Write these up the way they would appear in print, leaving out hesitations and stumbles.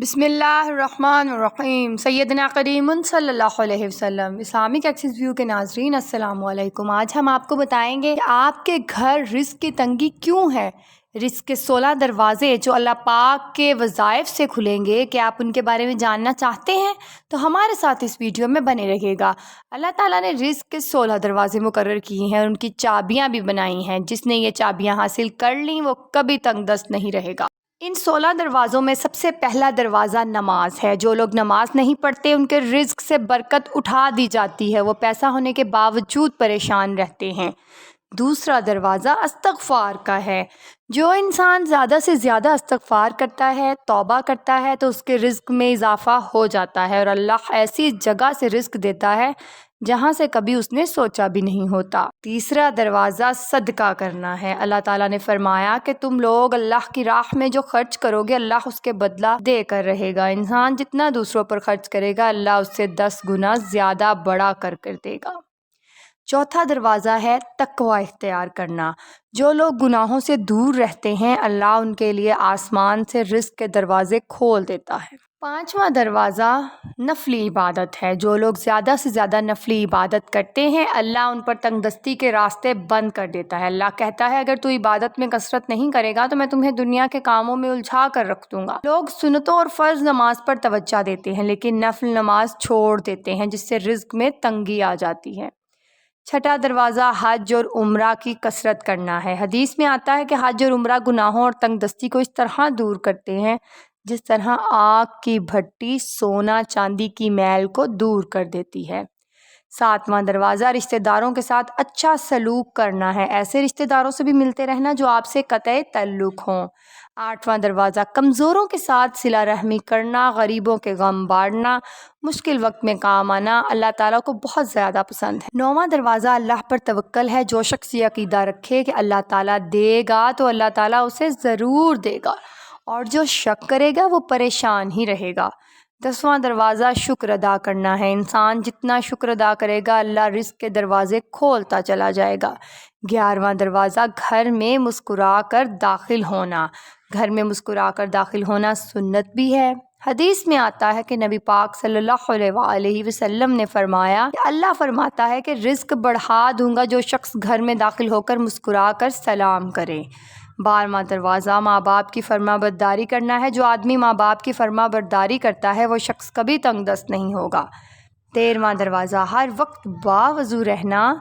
بسم اللہ الرحمن الرحیم سیدنا کریم صلی اللہ علیہ وسلم۔ اسلامک ایکسس ویو کے ناظرین السلام علیکم۔ آج ہم آپ کو بتائیں گے کہ آپ کے گھر رزق کی تنگی کیوں ہے۔ رزق کے 16 دروازے جو اللہ پاک کے وظائف سے کھلیں گے، کہ آپ ان کے بارے میں جاننا چاہتے ہیں تو ہمارے ساتھ اس ویڈیو میں بنے رہے گا۔ اللہ تعالیٰ نے رزق کے 16 دروازے مقرر کیے ہیں اور ان کی چابیاں بھی بنائی ہیں۔ جس نے یہ چابیاں حاصل کر لیں وہ کبھی تنگ دست نہیں رہے گا۔ ان 16 دروازوں میں سب سے پہلا دروازہ نماز ہے۔ جو لوگ نماز نہیں پڑھتے ان کے رزق سے برکت اٹھا دی جاتی ہے، وہ پیسہ ہونے کے باوجود پریشان رہتے ہیں۔ دوسرا دروازہ استغفار کا ہے۔ جو انسان زیادہ سے زیادہ استغفار کرتا ہے، توبہ کرتا ہے، تو اس کے رزق میں اضافہ ہو جاتا ہے اور اللہ ایسی جگہ سے رزق دیتا ہے جہاں سے کبھی اس نے سوچا بھی نہیں ہوتا۔ تیسرا دروازہ صدقہ کرنا ہے۔ اللہ تعالیٰ نے فرمایا کہ تم لوگ اللہ کی راہ میں جو خرچ کرو گے اللہ اس کے بدلہ دے کر رہے گا۔ انسان جتنا دوسروں پر خرچ کرے گا اللہ اس سے 10 گنا زیادہ بڑا کر دے گا۔ چوتھا دروازہ ہے تقوی اختیار کرنا۔ جو لوگ گناہوں سے دور رہتے ہیں اللہ ان کے لیے آسمان سے رزق کے دروازے کھول دیتا ہے۔ پانچواں دروازہ نفلی عبادت ہے۔ جو لوگ زیادہ سے زیادہ نفلی عبادت کرتے ہیں اللہ ان پر تنگ دستی کے راستے بند کر دیتا ہے۔ اللہ کہتا ہے اگر تو عبادت میں کثرت نہیں کرے گا تو میں تمہیں دنیا کے کاموں میں الجھا کر رکھ دوں گا۔ لوگ سنتوں اور فرض نماز پر توجہ دیتے ہیں لیکن نفل نماز چھوڑ دیتے ہیں جس سے رزق میں تنگی آ جاتی ہے۔ چھٹا دروازہ حج اور عمرہ کی کثرت کرنا ہے۔ حدیث میں آتا ہے کہ حج اور عمرہ گناہوں اور تنگ دستی کو اس طرح دور کرتے ہیں جس طرح آگ کی بھٹی سونا چاندی کی میل کو دور کر دیتی ہے۔ ساتواں دروازہ رشتہ داروں کے ساتھ اچھا سلوک کرنا ہے۔ ایسے رشتہ داروں سے بھی ملتے رہنا جو آپ سے قطع تعلق ہوں۔ آٹھواں دروازہ کمزوروں کے ساتھ صلہ رحمی کرنا، غریبوں کے غم بانٹنا، مشکل وقت میں کام آنا اللہ تعالیٰ کو بہت زیادہ پسند ہے۔ نوواں دروازہ اللہ پر توکل ہے۔ جو شخص یہ عقیدہ رکھے کہ اللہ تعالیٰ دے گا تو اللہ تعالیٰ اسے ضرور دے گا اور جو شک کرے گا وہ پریشان ہی رہے گا۔ 10واں دروازہ شکر ادا کرنا ہے۔ انسان جتنا شکر ادا کرے گا اللہ رزق کے دروازے کھولتا چلا جائے گا۔ 11واں دروازہ گھر میں مسکرا کر داخل ہونا۔ گھر میں مسکرا کر داخل ہونا سنت بھی ہے۔ حدیث میں آتا ہے کہ نبی پاک صلی اللہ علیہ وسلم نے فرمایا کہ اللہ فرماتا ہے کہ رزق بڑھا دوں گا جو شخص گھر میں داخل ہو کر مسکرا کر سلام کرے۔ 12واں دروازہ ماں باپ کی فرما برداری کرنا ہے۔ جو آدمی ماں باپ کی فرما برداری کرتا ہے وہ شخص کبھی تنگ دست نہیں ہوگا۔ 13واں دروازہ ہر وقت باوضو رہنا۔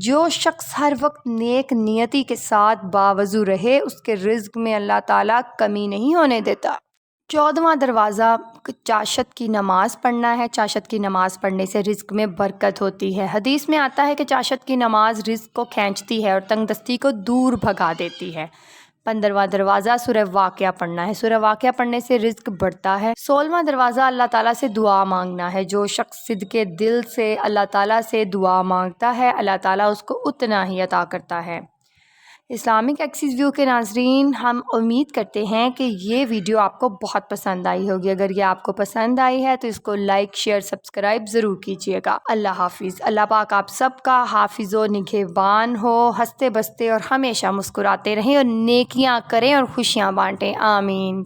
جو شخص ہر وقت نیک نیتی کے ساتھ باوضو رہے اس کے رزق میں اللہ تعالیٰ کمی نہیں ہونے دیتا۔ 14واں دروازہ چاشت کی نماز پڑھنا ہے۔ چاشت کی نماز پڑھنے سے رزق میں برکت ہوتی ہے۔ حدیث میں آتا ہے کہ چاشت کی نماز رزق کو کھینچتی ہے اور تنگ دستی کو دور بھگا دیتی ہے۔ 15واں دروازہ سورہ واقعہ پڑھنا ہے۔ سورہ واقعہ پڑھنے سے رزق بڑھتا ہے۔ 16واں دروازہ اللہ تعالیٰ سے دعا مانگنا ہے۔ جو شخص صدقے دل سے اللہ تعالیٰ سے دعا مانگتا ہے اللہ تعالیٰ اس کو اتنا ہی عطا کرتا ہے۔ اسلامک ایکسس ویو کے ناظرین ہم امید کرتے ہیں کہ یہ ویڈیو آپ کو بہت پسند آئی ہوگی۔ اگر یہ آپ کو پسند آئی ہے تو اس کو لائک شیئر سبسکرائب ضرور کیجیے گا۔ اللہ حافظ۔ اللہ پاک آپ سب کا حافظ و نگہبان ہو۔ ہنستے بستے اور ہمیشہ مسکراتے رہیں اور نیکیاں کریں اور خوشیاں بانٹیں۔ آمین۔